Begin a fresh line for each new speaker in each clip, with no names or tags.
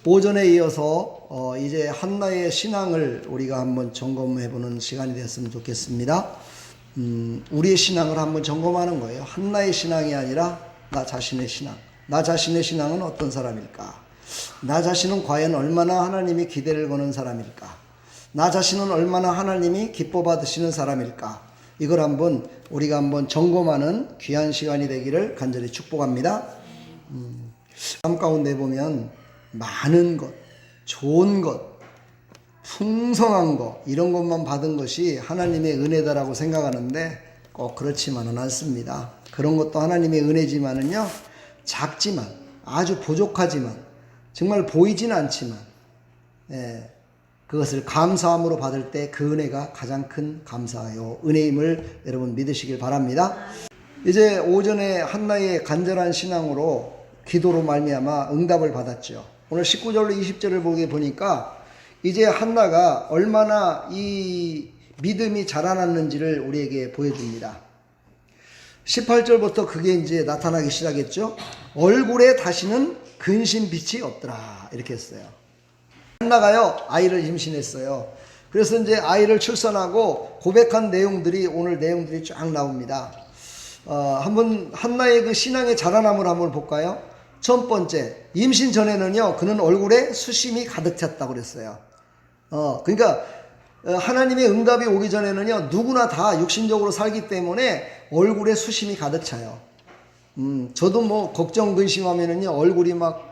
오전에 이어서 이제 한나의 신앙을 우리가 한번 점검해보는 시간이 됐으면 좋겠습니다. 우리의 신앙을 한번 점검하는 거예요. 한나의 신앙이 아니라 나 자신의 신앙. 나 자신의 신앙은 어떤 사람일까? 나 자신은 과연 얼마나 하나님이 기대를 거는 사람일까? 나 자신은 얼마나 하나님이 기뻐 받으시는 사람일까? 이걸 우리가 한번 점검하는 귀한 시간이 되기를 간절히 축복합니다. 삶 가운데 보면 많은 것, 좋은 것, 풍성한 것, 이런 것만 받은 것이 하나님의 은혜다라고 생각하는데 꼭 그렇지만은 않습니다. 그런 것도 하나님의 은혜지만은요, 작지만, 아주 부족하지만, 정말 보이진 않지만, 그것을 감사함으로 받을 때 그 은혜가 가장 큰 감사요, 은혜임을 여러분 믿으시길 바랍니다. 이제 오전에 한나의 간절한 신앙으로 기도로 말미암아 응답을 받았죠. 오늘 19절로 20절을 보니까 이제 한나가 얼마나 이 믿음이 자라났는지를 우리에게 보여줍니다. 18절부터 그게 이제 나타나기 시작했죠. 얼굴에 다시는 근심 빛이 없더라, 이렇게 했어요. 한나가요, 아이를 임신했어요. 그래서 이제 아이를 출산하고 고백한 내용들이, 오늘 내용들이 쫙 나옵니다. 한번 한나의 그 신앙의 자라남을 한번 볼까요? 첫 번째, 임신 전에는요, 그는 얼굴에 수심이 가득 찼다고 그랬어요. 그러니까 하나님의 응답이 오기 전에는요, 누구나 다 육신적으로 살기 때문에 얼굴에 수심이 가득 차요. 저도 뭐 걱정 근심하면은요, 얼굴이 막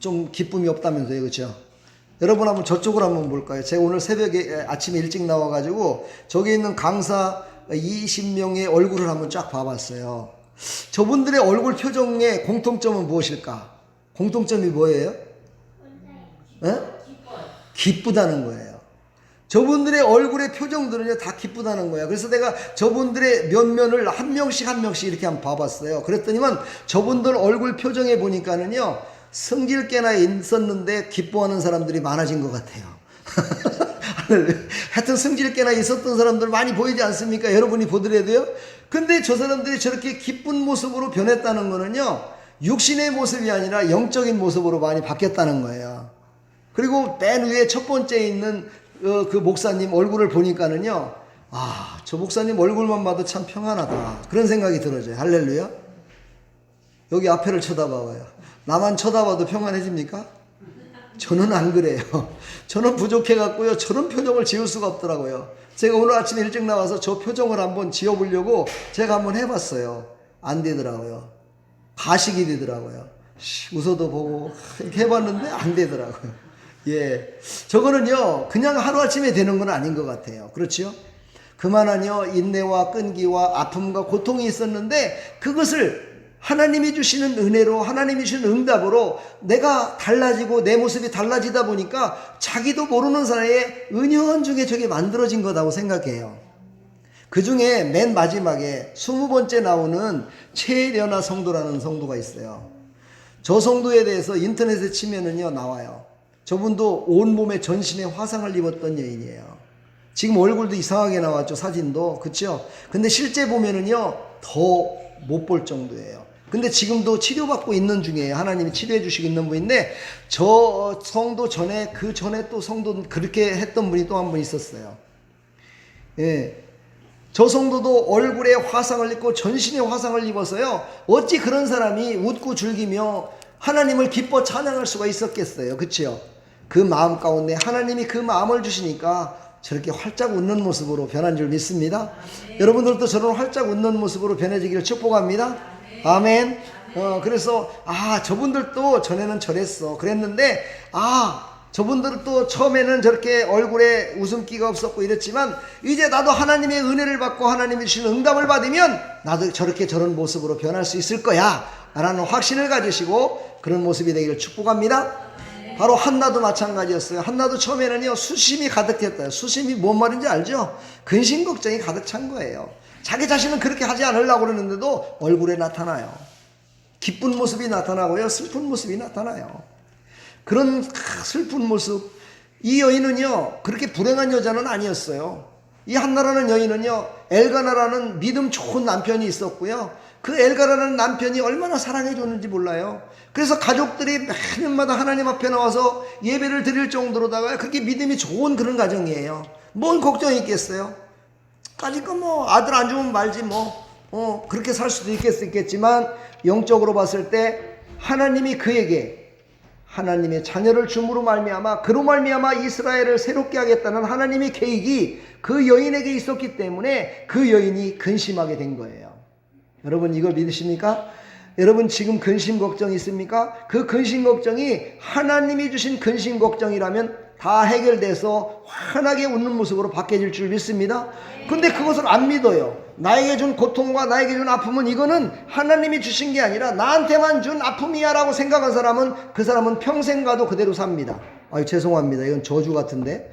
좀 기쁨이 없다면서요, 그렇죠? 여러분 한번 저쪽으로 한번 볼까요? 제가 오늘 새벽에 아침에 일찍 나와가지고 저기 있는 강사 20명의 얼굴을 한번 쫙 봐봤어요. 저분들의 얼굴 표정의 공통점은 무엇일까? 공통점이 뭐예요? 기쁘다는 거예요. 저분들의 얼굴의 표정들은요, 다 기쁘다는 거예요. 그래서 내가 저분들의 면면을 한 명씩 이렇게 한번 봐봤어요. 그랬더니만 저분들 얼굴 표정에 보니까는요, 성질깨나 있었는데 기뻐하는 사람들이 많아진 것 같아요. 하여튼 성질깨나 있었던 사람들 많이 보이지 않습니까? 여러분이 보더라도요. 근데 저 사람들이 저렇게 기쁜 모습으로 변했다는 거는요, 육신의 모습이 아니라 영적인 모습으로 많이 바뀌었다는 거예요. 그리고 맨 위에 첫 번째 있는 그 목사님 얼굴을 보니까는요, 저 목사님 얼굴만 봐도 참 평안하다, 그런 생각이 들어져요. 할렐루야. 여기 앞에를 쳐다봐봐요. 나만 쳐다봐도 평안해집니까? 저는 안 그래요. 저는 부족해갖고요, 저런 표정을 지을 수가 없더라고요. 제가 오늘 아침에 일찍 나와서 저 표정을 한번 지어보려고 제가 한번 해봤어요. 안 되더라고요. 가식이 되더라고요. 웃어도 보고 이렇게 해봤는데 안 되더라고요. 저거는요, 그냥 하루아침에 되는 건 아닌 것 같아요. 그렇죠? 그만한요, 인내와 끈기와 아픔과 고통이 있었는데 그것을 하나님이 주시는 은혜로, 하나님이 주시는 응답으로 내가 달라지고 내 모습이 달라지다 보니까 자기도 모르는 사이에 은연중에 저게 만들어진 거라고 생각해요. 그 중에 맨 마지막에 20번째 나오는 최련아 성도라는 성도가 있어요. 저 성도에 대해서 인터넷에 치면은요, 나와요. 저분도 온몸에 전신에 화상을 입었던 여인이에요. 지금 얼굴도 이상하게 나왔죠, 사진도. 그쵸? 근데 실제 보면은요, 더 못 볼 정도예요. 근데 지금도 치료받고 있는 중이에요. 하나님이 치료해 주시고 있는 분인데, 저 성도 전에, 그 전에 또 성도 그렇게 했던 분이 또 한 분 있었어요. 저 성도도 얼굴에 화상을 입고 전신에 화상을 입어서요, 어찌 그런 사람이 웃고 즐기며 하나님을 기뻐 찬양할 수가 있었겠어요. 그치요? 그 마음 가운데 하나님이 그 마음을 주시니까 저렇게 활짝 웃는 모습으로 변한 줄 믿습니다. 여러분들도 저런 활짝 웃는 모습으로 변해지기를 축복합니다. 아멘. 그래서 저분들도 전에는 저랬어, 그랬는데 저분들도 처음에는 저렇게 얼굴에 웃음기가 없었고 이랬지만 이제 나도 하나님의 은혜를 받고 하나님이 주시는 응답을 받으면 나도 저렇게 저런 모습으로 변할 수 있을 거야 라는 확신을 가지시고 그런 모습이 되기를 축복합니다. 바로 한나도 마찬가지였어요. 한나도 처음에는요, 수심이 가득했어요. 수심이 뭔 말인지 알죠? 근심 걱정이 가득 찬 거예요. 자기 자신은 그렇게 하지 않으려고 그러는데도 얼굴에 나타나요. 기쁜 모습이 나타나고요, 슬픈 모습이 나타나요. 그런 슬픈 모습, 이 여인은요, 그렇게 불행한 여자는 아니었어요. 이 한나라는 여인은요, 엘가나라는 믿음 좋은 남편이 있었고요, 그 엘가라는 남편이 얼마나 사랑해 줬는지 몰라요. 그래서 가족들이 매년마다 하나님 앞에 나와서 예배를 드릴 정도로다가 그렇게 믿음이 좋은 그런 가정이에요. 뭔 걱정이 있겠어요? 까짓거 뭐 아들 안 주면 말지 뭐 그렇게 살 수도 있겠지만 영적으로 봤을 때 하나님이 그에게 하나님의 자녀를 줌으로 말미암아 그로 말미암아 이스라엘을 새롭게 하겠다는 하나님의 계획이 그 여인에게 있었기 때문에 그 여인이 근심하게 된 거예요. 여러분 이걸 믿으십니까? 여러분 지금 근심 걱정이 있습니까? 그 근심 걱정이 하나님이 주신 근심 걱정이라면 다 해결돼서 환하게 웃는 모습으로 바뀌어질 줄 믿습니다. 근데 그것을 안 믿어요. 나에게 준 고통과 나에게 준 아픔은 이거는 하나님이 주신 게 아니라 나한테만 준 아픔이야 라고 생각한 사람은 그 사람은 평생 가도 그대로 삽니다. 아유 죄송합니다. 이건 저주 같은데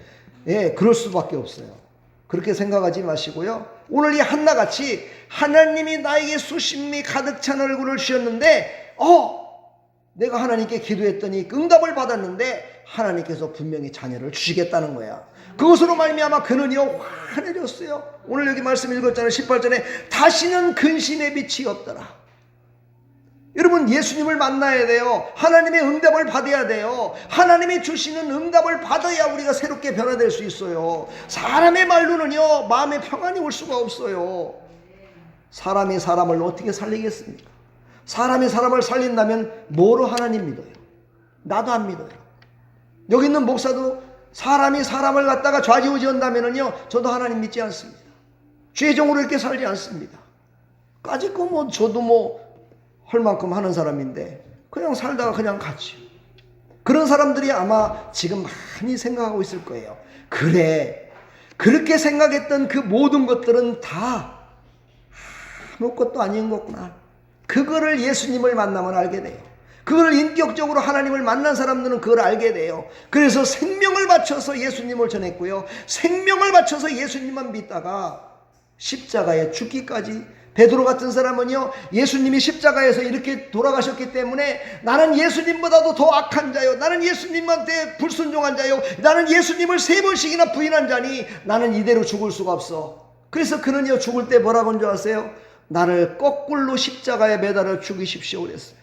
예, 그럴 수밖에 없어요. 그렇게 생각하지 마시고요. 오늘 이 한나같이 하나님이 나에게 수심이 가득 찬 얼굴을 주셨는데 내가 하나님께 기도했더니 응답을 받았는데 하나님께서 분명히 자녀를 주시겠다는 거야. 그것으로 말미암아 그는요 환해졌어요. 오늘 여기 말씀 읽었잖아요. 18절에 다시는 근심의 빛이 없더라. 여러분 예수님을 만나야 돼요. 하나님의 응답을 받아야 돼요. 하나님이 주시는 응답을 받아야 우리가 새롭게 변화될 수 있어요. 사람의 말로는요 마음에 평안이 올 수가 없어요. 사람이 사람을 어떻게 살리겠습니까? 사람이 사람을 살린다면 뭐로 하나님 믿어요? 나도 안 믿어요. 여기 있는 목사도 사람이 사람을 갖다가 좌지우지한다면은요 저도 하나님 믿지 않습니다. 죄종으로 이렇게 살지 않습니다. 까짓거 뭐 저도 할 만큼 하는 사람인데 그냥 살다가 그냥 가지. 그런 사람들이 아마 지금 많이 생각하고 있을 거예요. 그래, 그렇게 생각했던 그 모든 것들은 다 아무것도 아닌 거구나. 그거를 예수님을 만나면 알게 돼요. 그걸 인격적으로 하나님을 만난 사람들은 그걸 알게 돼요. 그래서 생명을 바쳐서 예수님을 전했고요. 생명을 바쳐서 예수님만 믿다가 십자가에 죽기까지. 베드로 같은 사람은요 예수님이 십자가에서 이렇게 돌아가셨기 때문에 나는 예수님보다도 더 악한 자요, 나는 예수님한테 불순종한 자요, 나는 예수님을 3번씩이나 부인한 자니 나는 이대로 죽을 수가 없어. 그래서 그는요 죽을 때 뭐라고 한 줄 아세요? 나를 거꾸로 십자가에 매달아 죽이십시오 그랬어요.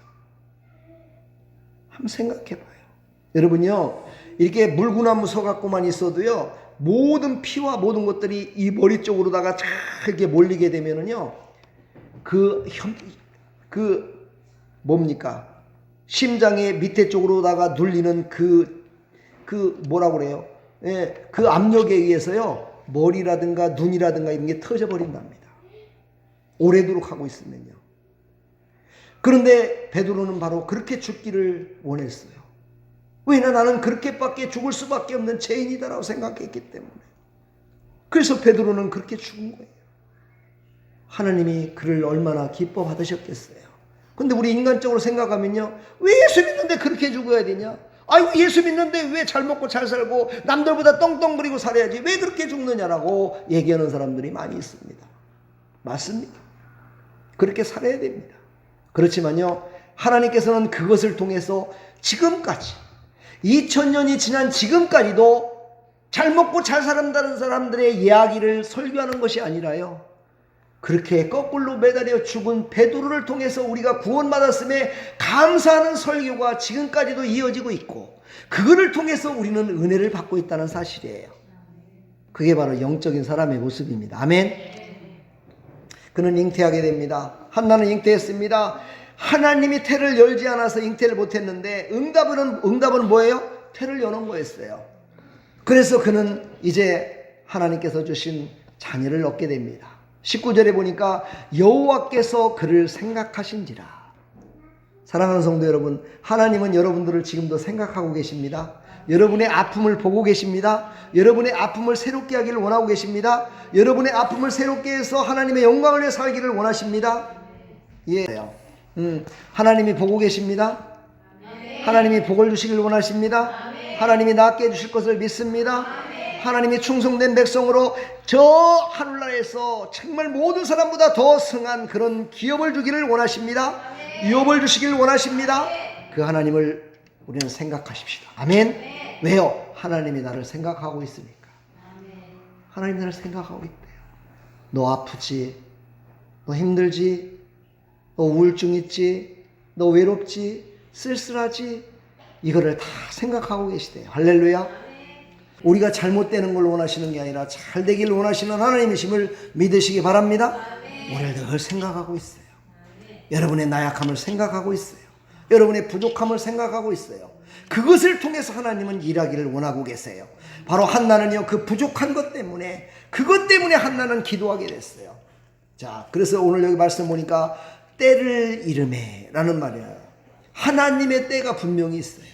한번 생각해봐요. 여러분요 이렇게 물구나무 서 갖고만 있어도요 모든 피와 모든 것들이 이 머리 쪽으로다가 쫙 이렇게 몰리게 되면은요 뭡니까? 심장의 밑에 쪽으로다가 눌리는 뭐라고 그래요? 예, 그 압력에 의해서요, 머리라든가 눈이라든가 이런 게 터져버린답니다. 오래도록 하고 있으면요. 그런데 베드로는 바로 그렇게 죽기를 원했어요. 왜냐? 나는 그렇게밖에 죽을 수밖에 없는 죄인이다라고 생각했기 때문에. 그래서 베드로는 그렇게 죽은 거예요. 하나님이 그를 얼마나 기뻐 받으셨겠어요. 근데 우리 인간적으로 생각하면요, 왜 예수 믿는데 그렇게 죽어야 되냐? 아이고 예수 믿는데 왜 잘 먹고 잘 살고 남들보다 떵떵거리고 살아야지 왜 그렇게 죽느냐라고 얘기하는 사람들이 많이 있습니다. 맞습니다. 그렇게 살아야 됩니다. 그렇지만요 하나님께서는 그것을 통해서 지금까지 2000년이 지난 지금까지도 잘 먹고 잘 살았다는 사람들의 이야기를 설교하는 것이 아니라요, 그렇게 거꾸로 매달려 죽은 베드로를 통해서 우리가 구원받았음에 감사하는 설교가 지금까지도 이어지고 있고, 그거를 통해서 우리는 은혜를 받고 있다는 사실이에요. 그게 바로 영적인 사람의 모습입니다. 아멘. 그는 잉태하게 됩니다. 한나는 잉태했습니다. 하나님이 태를 열지 않아서 잉태를 못했는데 응답은 뭐예요? 태를 여는 거였어요. 그래서 그는 이제 하나님께서 주신 자녀를 얻게 됩니다. 19절에 보니까 여호와께서 그를 생각하신지라. 사랑하는 성도 여러분, 하나님은 여러분들을 지금도 생각하고 계십니다. 여러분의 아픔을 보고 계십니다. 여러분의 아픔을 새롭게 하기를 원하고 계십니다. 여러분의 아픔을 새롭게 해서 하나님의 영광을 위해 살기를 원하십니다. 예. 하나님이 보고 계십니다. 하나님이 복을 주시길 원하십니다. 하나님이 낫게 해주실 것을 믿습니다. 하나님이 충성된 백성으로 저 하늘나라에서 정말 모든 사람보다 더 성한 그런 기업을 주기를 원하십니다. 유업을 주시길 원하십니다. 그 하나님을 우리는 생각하십시다. 아멘. 왜요? 하나님이 나를 생각하고 있으니까. 하나님이 나를 생각하고 있대요. 너 아프지? 너 힘들지? 너 우울증 있지? 너 외롭지? 쓸쓸하지? 이거를 다 생각하고 계시대요. 할렐루야. 우리가 잘못되는 걸 원하시는 게 아니라 잘 되기를 원하시는 하나님이심을 믿으시기 바랍니다. 우리를 늘 생각하고 있어요. 여러분의 나약함을 생각하고 있어요. 여러분의 부족함을 생각하고 있어요. 그것을 통해서 하나님은 일하기를 원하고 계세요. 바로 한나는요, 그 부족한 것 때문에, 그것 때문에 한나는 기도하게 됐어요. 자, 그래서 오늘 여기 말씀 보니까 때를 이름해 라는 말이에요. 하나님의 때가 분명히 있어요.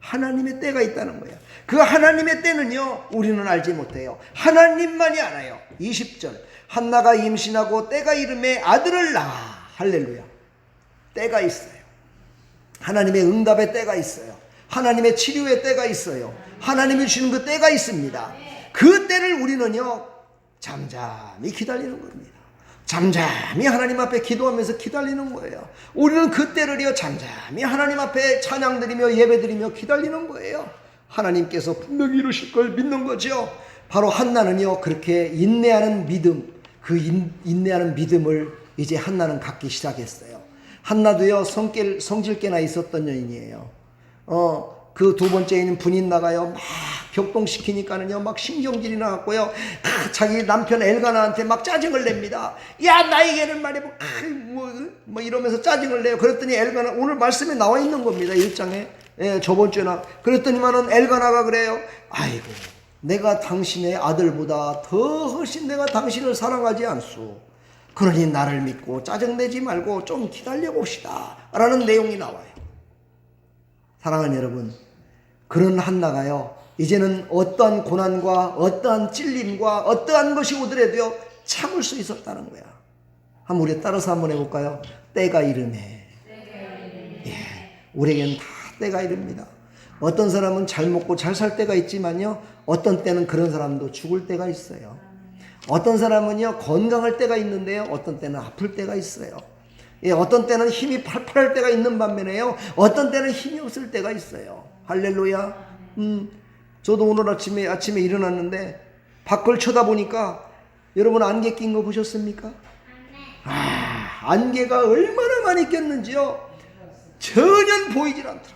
하나님의 때가 있다는 거예요. 그 하나님의 때는요, 우리는 알지 못해요. 하나님만이 알아요. 20절. 한나가 임신하고 때가 이름해 아들을 낳아. 할렐루야. 때가 있어요. 하나님의 응답의 때가 있어요. 하나님의 치료의 때가 있어요. 하나님이 주시는 그 때가 있습니다. 그 때를 우리는요, 잠잠히 기다리는 겁니다. 잠잠히 하나님 앞에 기도하면서 기다리는 거예요. 우리는 그 때를요, 잠잠히 하나님 앞에 찬양드리며 예배드리며 기다리는 거예요. 하나님께서 분명히 이루실 걸 믿는 거죠. 바로 한나는요, 그렇게 인내하는 믿음, 그 인내하는 믿음을 이제 한나는 갖기 시작했어요. 한나도요, 성질깨나 있었던 여인이에요. 그 두 번째에는 분인 나가요, 막 격동시키니까는요, 막 신경질이 나왔고요, 자기 남편 엘가나한테 막 짜증을 냅니다. 야, 나에게는 말이야, 뭐 이러면서 짜증을 내요. 그랬더니 엘가나, 오늘 말씀에 나와 있는 겁니다, 1장에. 예, 저번 주에나. 그랬더니만은 엘가나가 그래요. 아이고, 내가 당신의 아들보다 더 훨씬 내가 당신을 사랑하지 않소. 그러니 나를 믿고 짜증내지 말고 좀 기다려 봅시다 라는 내용이 나와요. 사랑하는 여러분, 그런 한나가요, 이제는 어떠한 고난과 어떠한 찔림과 어떠한 것이 오더라도요, 참을 수 있었다는 거야. 한번 우리 따라서 한번 해볼까요? 때가 이르네. 예, 우리에겐 다 때가 이릅니다. 어떤 사람은 잘 먹고 잘 살 때가 있지만요, 어떤 때는 그런 사람도 죽을 때가 있어요. 어떤 사람은요, 건강할 때가 있는데요, 어떤 때는 아플 때가 있어요. 예, 어떤 때는 힘이 팔팔할 때가 있는 반면에요, 어떤 때는 힘이 없을 때가 있어요. 할렐루야. 저도 오늘 아침에 일어났는데 밖을 쳐다보니까, 여러분 안개 낀 거 보셨습니까? 안개가 얼마나 많이 꼈는지요, 전혀 보이질 않더라.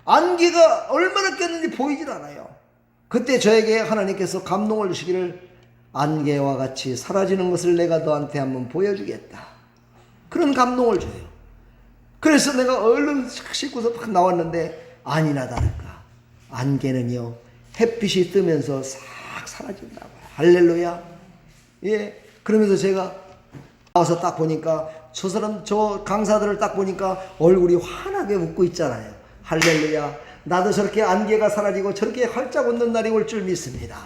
안개가 얼마나 꼈는지 보이질 않아요. 그때 저에게 하나님께서 감동을 주시기를, 안개와 같이 사라지는 것을 내가 너한테 한번 보여주겠다, 그런 감동을 줘요. 그래서 내가 얼른 씻고서 막 나왔는데, 아니나 다를까 안개는요, 햇빛이 뜨면서 싹 사라진다고요. 할렐루야. 예, 그러면서 제가 나와서 딱 보니까 저 강사들을 딱 보니까 얼굴이 환하게 웃고 있잖아요. 할렐루야. 나도 저렇게 안개가 사라지고 저렇게 활짝 웃는 날이 올 줄 믿습니다.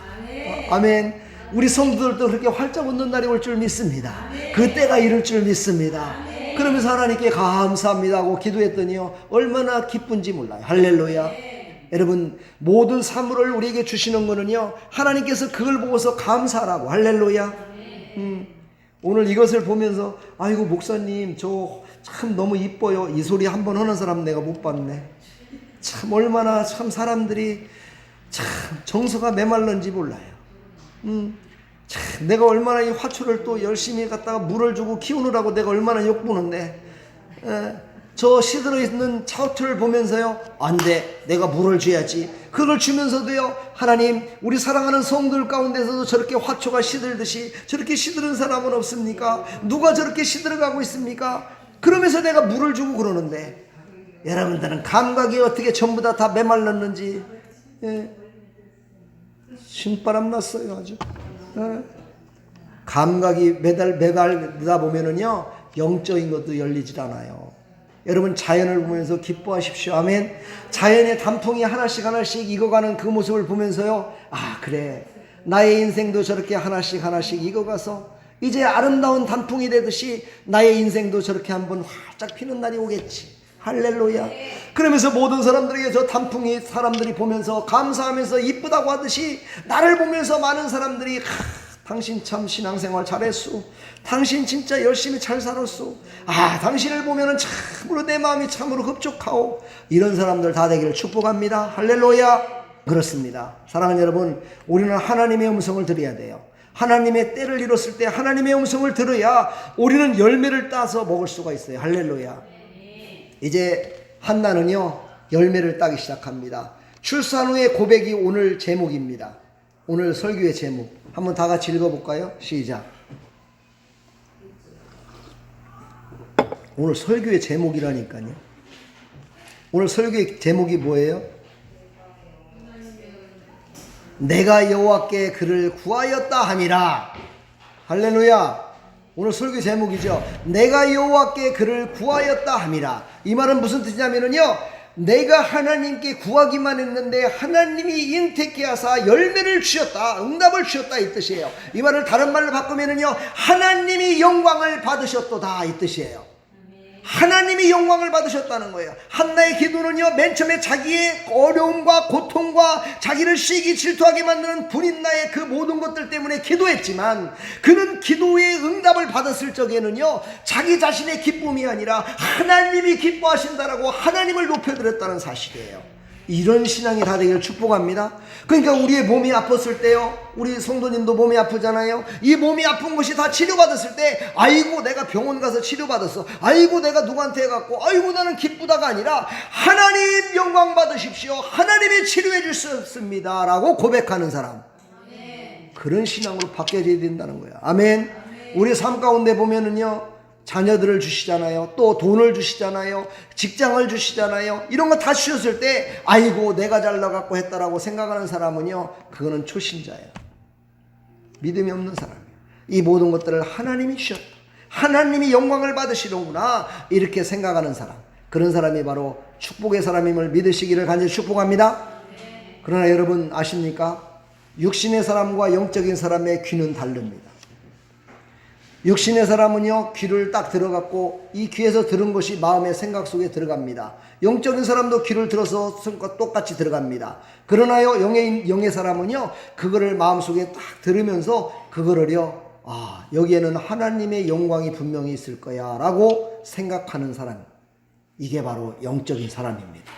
아멘. 우리 성도들도 그렇게 활짝 웃는 날이 올 줄 믿습니다. 그때가 이룰 줄 믿습니다. 그러면서 하나님께 감사합니다 하고 기도했더니요, 얼마나 기쁜지 몰라요. 할렐루야. 여러분, 모든 사물을 우리에게 주시는 거는요, 하나님께서 그걸 보고서 감사하라고. 할렐루야. 오늘 이것을 보면서, 아이고 목사님 저 참 너무 이뻐요, 이 소리 한번 하는 사람 내가 못 봤네. 참 얼마나 참 사람들이 참 정서가 메말른지 몰라요. 참 내가 얼마나 이 화초를 또 열심히 갖다가 물을 주고 키우느라고 내가 얼마나 욕보는데, 저 시들어 있는 차우트를 보면서요, 안 돼, 내가 물을 줘야지. 그걸 주면서도요, 하나님, 우리 사랑하는 성도들 가운데서도 저렇게 화초가 시들듯이 저렇게 시들은 사람은 없습니까? 누가 저렇게 시들어가고 있습니까? 그러면서 내가 물을 주고 그러는데, 여러분들은 감각이 어떻게 전부 다 메말랐는지, 신바람 났어요 아주. 감각이 매달리다 보면은요, 영적인 것도 열리질 않아요. 여러분, 자연을 보면서 기뻐하십시오. 아멘. 자연의 단풍이 하나씩 익어가는 그 모습을 보면서요, 아 그래, 나의 인생도 저렇게 하나씩 익어가서 이제 아름다운 단풍이 되듯이 나의 인생도 저렇게 한번 활짝 피는 날이 오겠지. 할렐루야. 그러면서 모든 사람들에게 저 단풍이 사람들이 보면서 감사하면서 이쁘다고 하듯이, 나를 보면서 많은 사람들이, 당신 참 신앙생활 잘했소, 당신 진짜 열심히 잘 살았소, 아 당신을 보면은 참으로 내 마음이 참으로 흡족하오, 이런 사람들 다 되기를 축복합니다. 할렐루야. 그렇습니다. 사랑하는 여러분, 우리는 하나님의 음성을 들어야 돼요. 하나님의 때를 이뤘을 때 하나님의 음성을 들어야 우리는 열매를 따서 먹을 수가 있어요. 할렐루야. 이제 한나는요 열매를 따기 시작합니다. 출산 후의 고백이 오늘 제목입니다. 오늘 설교의 제목 한번 다 같이 읽어볼까요? 시작. 오늘 설교의 제목이라니까요. 오늘 설교의 제목이 뭐예요? 내가 여호와께 그를 구하였다 함이라. 할렐루야. 오늘 설교 제목이죠. 내가 여호와께 그를 구하였다 함이라. 이 말은 무슨 뜻이냐면요, 내가 하나님께 구하기만 했는데 하나님이 인택케 하사 열매를 주셨다, 응답을 주셨다, 이 뜻이에요. 이 말을 다른 말로 바꾸면은요, 하나님이 영광을 받으셨도다, 이 뜻이에요. 하나님이 영광을 받으셨다는 거예요. 한나의 기도는요, 맨 처음에 자기의 어려움과 고통과 자기를 시기 질투하게 만드는 분인나의 그 모든 것들 때문에 기도했지만, 그는 기도의 응답을 받았을 적에는요, 자기 자신의 기쁨이 아니라 하나님이 기뻐하신다라고 하나님을 높여드렸다는 사실이에요. 이런 신앙이 다 되기를 축복합니다. 그러니까 우리의 몸이 아팠을 때요, 우리 성도님도 몸이 아프잖아요. 이 몸이 아픈 것이 다 치료받았을 때, 아이고 내가 병원 가서 치료받았어, 아이고 내가 누구한테 해갖고 아이고 나는 기쁘다가 아니라, 하나님 영광 받으십시오, 하나님이 치료해 주셨습니다 라고 고백하는 사람, 그런 신앙으로 바뀌어져야 된다는 거야. 아멘. 우리 삶 가운데 보면은요, 자녀들을 주시잖아요. 또 돈을 주시잖아요. 직장을 주시잖아요. 이런 거 다 주셨을 때 아이고 내가 잘나갖고 했다라고 생각하는 사람은요, 그거는 초신자예요. 믿음이 없는 사람이에요. 이 모든 것들을 하나님이 주셨다, 하나님이 영광을 받으시는구나, 이렇게 생각하는 사람, 그런 사람이 바로 축복의 사람임을 믿으시기를 간절히 축복합니다. 그러나 여러분 아십니까? 육신의 사람과 영적인 사람의 귀는 다릅니다. 육신의 사람은요, 귀를 딱 들어갔고 이 귀에서 들은 것이 마음의 생각 속에 들어갑니다. 영적인 사람도 귀를 들어서 똑같이 들어갑니다. 그러나요, 영의 사람은요, 그거를 마음속에 딱 들으면서 그거를요, 여기에는 하나님의 영광이 분명히 있을 거야 라고 생각하는 사람, 이게 바로 영적인 사람입니다.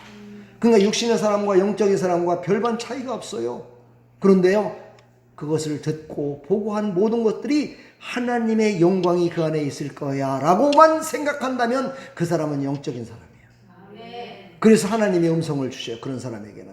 그러니까 육신의 사람과 영적인 사람과 별반 차이가 없어요. 그런데요, 그것을 듣고 보고 한 모든 것들이 하나님의 영광이 그 안에 있을 거야 라고만 생각한다면 그 사람은 영적인 사람이에요. 그래서 하나님의 음성을 주셔요, 그런 사람에게는.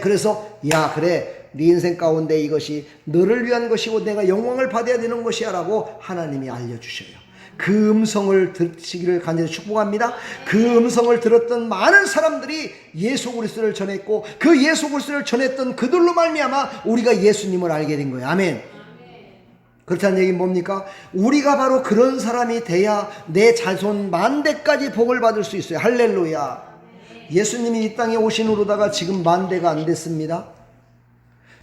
그래서 야 그래, 네 인생 가운데 이것이 너를 위한 것이고 내가 영광을 받아야 되는 것이야 라고 하나님이 알려주셔요. 그 음성을 듣시기를 간절히 축복합니다. 그 음성을 들었던 많은 사람들이 예수 그리스도를 전했고, 그 예수 그리스도를 전했던 그들로 말미암아 우리가 예수님을 알게 된 거예요. 아멘. 그렇다는 얘기는 뭡니까? 우리가 바로 그런 사람이 돼야 내 자손 만대까지 복을 받을 수 있어요. 할렐루야. 예수님이 이 땅에 오신 후로다가 지금 만대가 안 됐습니다.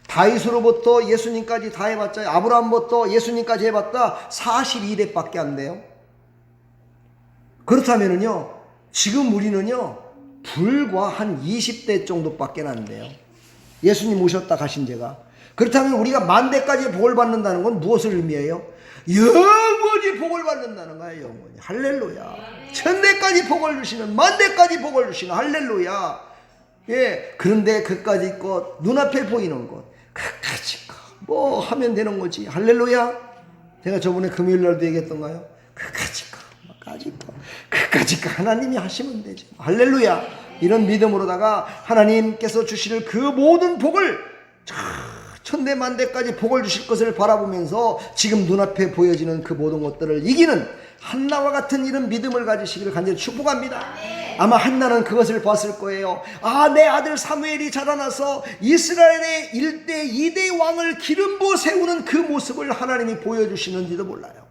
다윗으로부터 예수님까지 다 해봤자, 아브라함부터 예수님까지 해봤다 42대밖에 안 돼요. 그렇다면은요, 지금 우리는요, 불과 한 20대 정도밖에 안 돼요. 예수님 오셨다 가신 제가. 그렇다면 우리가 만대까지 복을 받는다는 건 무엇을 의미해요? 영원히 복을 받는다는 거예요. 영원히. 할렐루야. 천대까지 복을 주시는, 만대까지 복을 주시는, 할렐루야. 그런데 그까지 것, 눈앞에 보이는 것, 그까지 것 뭐 하면 되는 거지. 할렐루야. 제가 저번에 금요일날도 얘기했던가요? 그까지 것 하나님이 하시면 되죠. 할렐루야. 이런 믿음으로다가 하나님께서 주실 그 모든 복을, 천대만대까지 복을 주실 것을 바라보면서 지금 눈앞에 보여지는 그 모든 것들을 이기는 한나와 같은 이런 믿음을 가지시기를 간절히 축복합니다. 아마 한나는 그것을 봤을 거예요. 내 아들 사무엘이 자라나서 이스라엘의 1대 2대 왕을 기름 부어 세우는 그 모습을 하나님이 보여주시는지도 몰라요.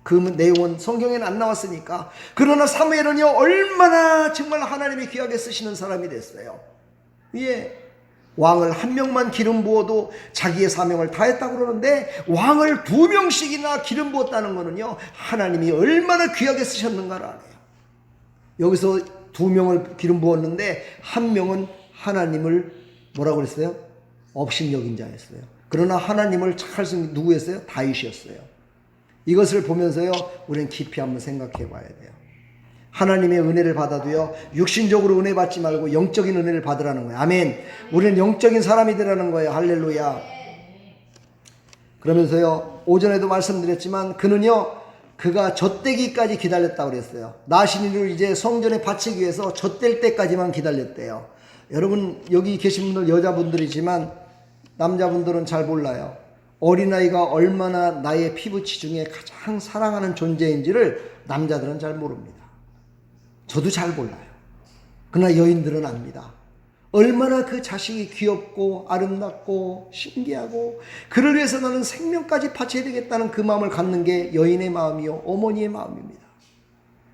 그 내용은 성경에는 안 나왔으니까. 그러나 사무엘은요, 얼마나 정말 하나님이 귀하게 쓰시는 사람이 됐어요. 왕을 한 명만 기름 부어도 자기의 사명을 다했다고 그러는데, 왕을 2명씩이나 기름 부었다는 거는요, 하나님이 얼마나 귀하게 쓰셨는가를 알아요. 여기서 2명을 기름 부었는데 한 명은 하나님을 뭐라고 그랬어요? 업신여긴 자였어요. 그러나 하나님을 착할 수 있는 누구였어요? 다윗이었어요. 이것을 보면서요, 우리는 깊이 한번 생각해 봐야 돼요. 하나님의 은혜를 받아도요, 육신적으로 은혜 받지 말고 영적인 은혜를 받으라는 거예요. 아멘. 우리는 영적인 사람이 되라는 거예요. 할렐루야. 그러면서요, 오전에도 말씀드렸지만 그는요, 그가 젖대기까지 기다렸다고 그랬어요. 나시니를 이제 성전에 바치기 위해서 젖댈 때까지만 기다렸대요. 여러분, 여기 계신 분들 여자분들이지만 남자분들은 잘 몰라요. 어린아이가 얼마나 나의 피부치 중에 가장 사랑하는 존재인지를 남자들은 잘 모릅니다. 저도 잘 몰라요. 그러나 여인들은 압니다. 얼마나 그 자식이 귀엽고 아름답고 신기하고 그를 위해서 나는 생명까지 바쳐야 되겠다는 그 마음을 갖는 게 여인의 마음이요, 어머니의 마음입니다.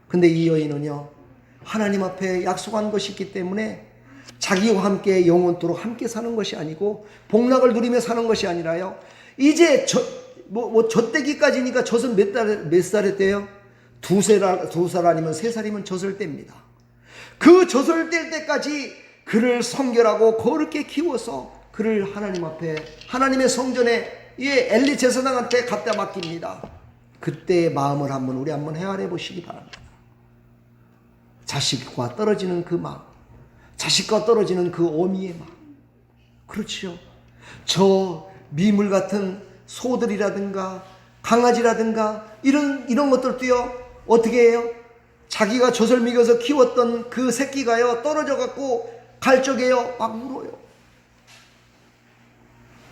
근데 이 여인은요, 하나님 앞에 약속한 것이 있기 때문에 자기와 함께 영원토록 함께 사는 것이 아니고 복락을 누리며 사는 것이 아니라요, 이제 젖대기까지니까 젖은 몇 살에 떼요? 두 살 아니면 3살이면 젖을 뗍니다. 그 젖을 뗄 때까지 그를 성결하고 거룩게 키워서 그를 하나님 앞에, 하나님의 성전에 엘리 제사장한테 갖다 맡깁니다. 그때의 마음을 우리 한번 헤아려 보시기 바랍니다. 자식과 떨어지는 그 마음, 자식과 떨어지는 그 어미의 마음. 그렇지요. 저 미물 같은 소들이라든가 강아지라든가 이런 것들도요, 어떻게 해요? 자기가 젖을 먹여서 키웠던 그 새끼가요, 떨어져 갖고 갈 적에요, 막 울어요.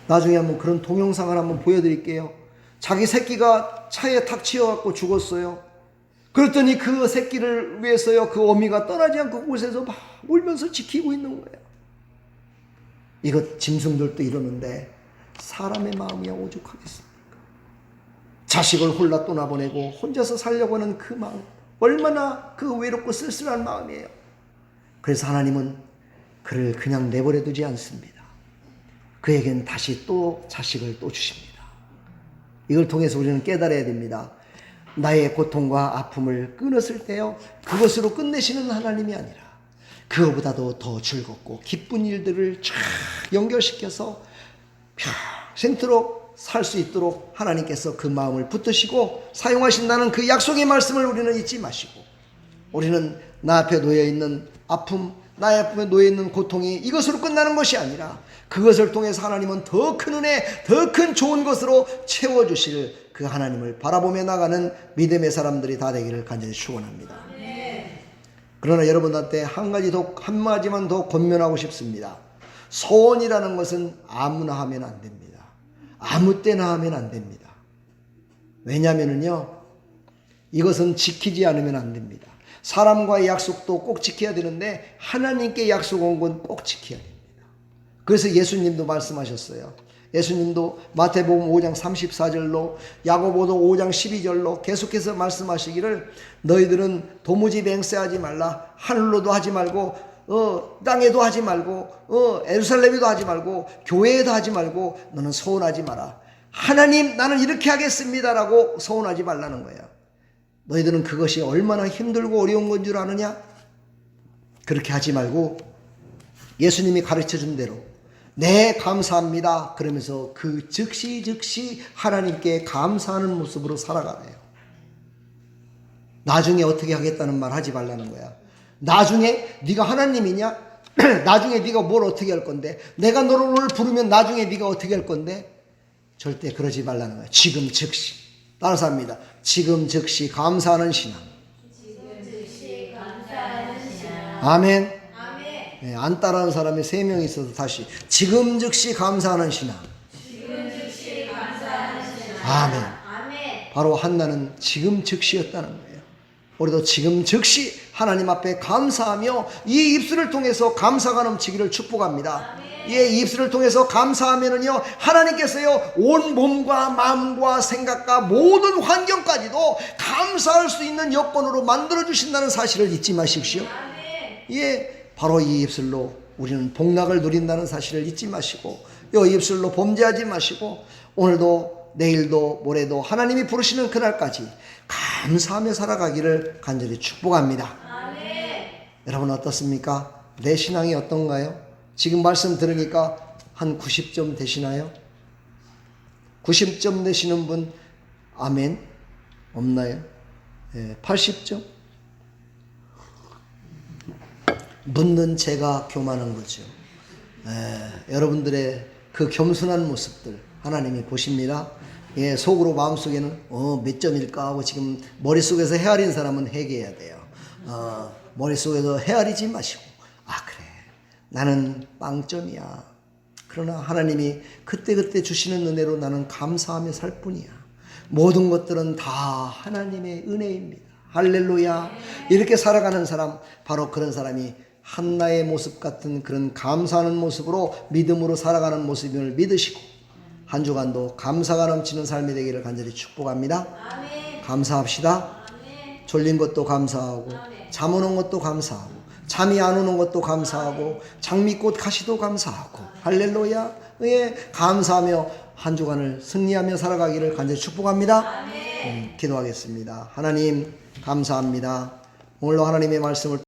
나중에 한번 그런 동영상을 한번 보여드릴게요. 자기 새끼가 차에 탁 치여갖고 죽었어요. 그랬더니 그 새끼를 위해서요, 그 어미가 떠나지 않고 그곳에서 막 울면서 지키고 있는 거예요. 이것 짐승들도 이러는데 사람의 마음이야 오죽하겠습니까? 자식을 홀라 떠나보내고 혼자서 살려고 하는 그 마음, 얼마나 그 외롭고 쓸쓸한 마음이에요. 그래서 하나님은 그를 그냥 내버려 두지 않습니다. 그에겐 다시 또 자식을 또 주십니다. 이걸 통해서 우리는 깨달아야 됩니다. 나의 고통과 아픔을 끊었을 때요, 그것으로 끝내시는 하나님이 아니라 그거보다도 더 즐겁고 기쁜 일들을 쫙 연결시켜서 평생토록 살 수 있도록 하나님께서 그 마음을 붙드시고 사용하신다는 그 약속의 말씀을 우리는 잊지 마시고, 우리는 나 앞에 놓여있는 아픔, 나 앞에 놓여있는 고통이 이것으로 끝나는 것이 아니라 그것을 통해서 하나님은 더 큰 은혜, 더 큰 좋은 것으로 채워주실 그 하나님을 바라보며 나가는 믿음의 사람들이 다 되기를 간절히 축원합니다. 그러나 여러분한테 한마디만 더 권면하고 싶습니다. 소원이라는 것은 아무나 하면 안 됩니다. 아무 때나 하면 안 됩니다. 왜냐하면요, 이것은 지키지 않으면 안 됩니다. 사람과의 약속도 꼭 지켜야 되는데 하나님께 약속 온 건 꼭 지켜야 됩니다. 그래서 예수님도 말씀하셨어요. 예수님도 마태복음 5장 34절로 야고보도 5장 12절로 계속해서 말씀하시기를, 너희들은 도무지 맹세하지 말라. 하늘로도 하지 말고 땅에도 하지 말고 예루살렘에도 하지 말고 교회에도 하지 말고 너는 서운하지 마라. 하나님, 나는 이렇게 하겠습니다라고 서운하지 말라는 거예요. 너희들은 그것이 얼마나 힘들고 어려운 건 줄 아느냐? 그렇게 하지 말고 예수님이 가르쳐준 대로 네, 감사합니다 그러면서 그 즉시 하나님께 감사하는 모습으로 살아가래요. 나중에 어떻게 하겠다는 말 하지 말라는 거야. 나중에 네가 하나님이냐? 나중에 네가 뭘 어떻게 할 건데? 내가 너를 오늘 부르면 나중에 네가 어떻게 할 건데? 절대 그러지 말라는 거야. 지금 즉시. 따라서 합니다. 지금 즉시 감사하는 신앙. 아멘. 네, 안 따라하는 사람이 3명 있어서 다시 지금 즉시 감사하는 신앙. 아멘. 바로 한나는 지금 즉시였다는 거예요. 우리도 지금 즉시 하나님 앞에 감사하며 이 입술을 통해서 감사가 넘치기를 축복합니다. 이 입술을 통해서 감사하면은요, 하나님께서요, 온 몸과 마음과 생각과 모든 환경까지도 감사할 수 있는 여건으로 만들어 주신다는 사실을 잊지 마십시오. 바로 이 입술로 우리는 복락을 누린다는 사실을 잊지 마시고, 이 입술로 범죄하지 마시고, 오늘도 내일도 모레도 하나님이 부르시는 그날까지 감사하며 살아가기를 간절히 축복합니다. 여러분 어떻습니까? 내 신앙이 어떤가요? 지금 말씀 들으니까 한 90점 되시나요? 90점 되시는 분 아멘? 없나요? 80점? 묻는 제가 교만한 거죠. 여러분들의 그 겸손한 모습들 하나님이 보십니다. 예, 속으로 마음속에는 몇 점일까 하고 지금 머릿속에서 헤아린 사람은 회개해야 돼요. 머릿속에서 헤아리지 마시고 그래 나는 빵점이야. 그러나 하나님이 그때그때 주시는 은혜로 나는 감사하며 살 뿐이야. 모든 것들은 다 하나님의 은혜입니다. 할렐루야. 이렇게 살아가는 사람, 바로 그런 사람이 한나의 모습 같은 그런 감사하는 모습으로 믿음으로 살아가는 모습임을 믿으시고 한 주간도 감사가 넘치는 삶이 되기를 간절히 축복합니다.
아멘.
감사합시다.
아멘.
졸린 것도 감사하고 잠 오는 것도 감사하고 잠이 안 오는 것도 감사하고 장미꽃 가시도 감사하고 할렐루야. 예, 감사하며 한 주간을 승리하며 살아가기를 간절히 축복합니다. 기도하겠습니다. 하나님 감사합니다. 오늘도 하나님의 말씀을